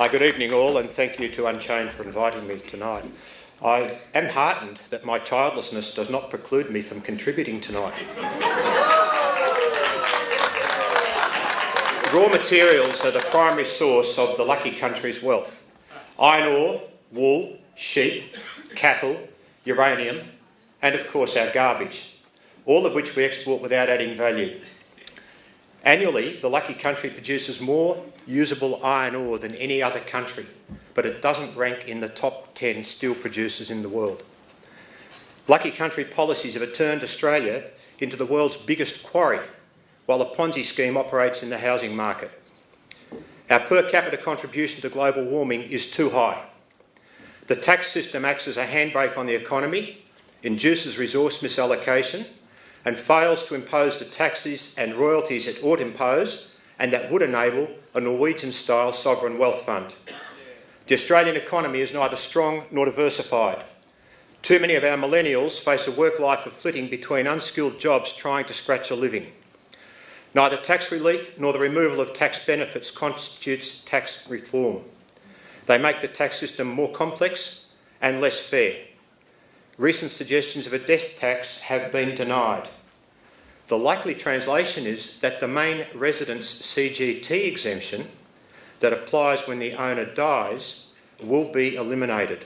Good evening all, and thank you to unChain for inviting me tonight. I am heartened that my childlessness does not preclude me from contributing tonight. Raw materials are the primary source of the lucky country's wealth. Iron ore, wool, sheep, cattle, uranium, and of course our garbage, all of which we export without adding value. Annually, the lucky country produces more usable iron ore than any other country, but it doesn't rank in the top 10 steel producers in the world. Lucky country policies have turned Australia into the world's biggest quarry, while a Ponzi scheme operates in the housing market. Our per capita contribution to global warming is too high. The tax system acts as a handbrake on the economy, induces resource misallocation, and fails to impose the taxes and royalties it ought impose and that would enable a Norwegian-style sovereign wealth fund. The Australian economy is neither strong nor diversified. Too many of our millennials face a work life of flitting between unskilled jobs trying to scratch a living. Neither tax relief nor the removal of tax benefits constitutes tax reform. They make the tax system more complex and less fair. Recent suggestions of a death tax have been denied. The likely translation is that the main residence CGT exemption that applies when the owner dies will be eliminated.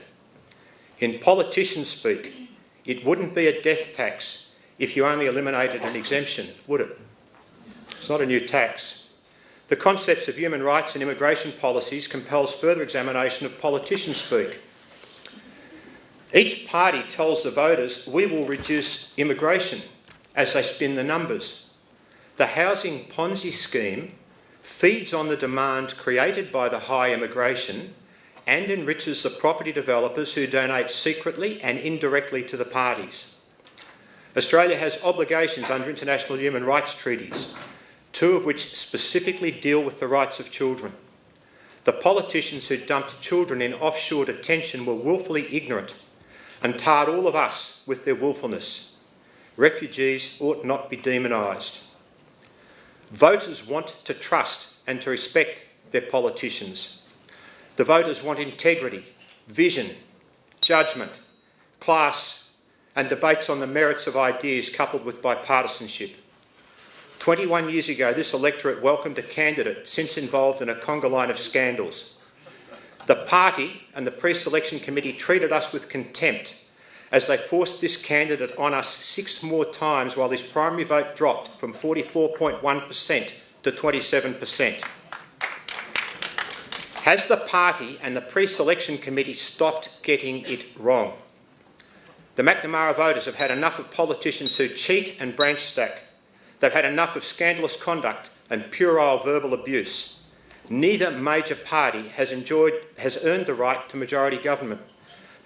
In politician speak, it wouldn't be a death tax if you only eliminated an exemption, would it? It's not a new tax. The concepts of human rights and immigration policies compels further examination of politician speak. Each party tells the voters, we will reduce immigration as they spin the numbers. The housing Ponzi scheme feeds on the demand created by the high immigration and enriches the property developers who donate secretly and indirectly to the parties. Australia has obligations under international human rights treaties, two of which specifically deal with the rights of children. The politicians who dumped children in offshore detention were willfully ignorant and tarred all of us with their willfulness. Refugees ought not be demonised. Voters want to trust and to respect their politicians. The voters want integrity, vision, judgment, class, and debates on the merits of ideas coupled with bipartisanship. 21 years ago, this electorate welcomed a candidate since involved in a conga line of scandals. The party and the pre-selection committee treated us with contempt as they forced this candidate on us 6 more times while his primary vote dropped from 44.1% to 27%. Has the party and the pre-selection committee stopped getting it wrong? The Macnamara voters have had enough of politicians who cheat and branch stack. They've had enough of scandalous conduct and puerile verbal abuse. Neither major party has earned the right to majority government.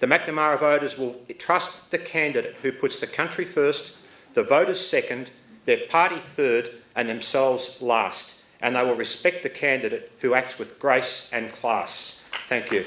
The Macnamara voters will trust the candidate who puts the country first, the voters second, their party third and themselves last. And they will respect the candidate who acts with grace and class. Thank you.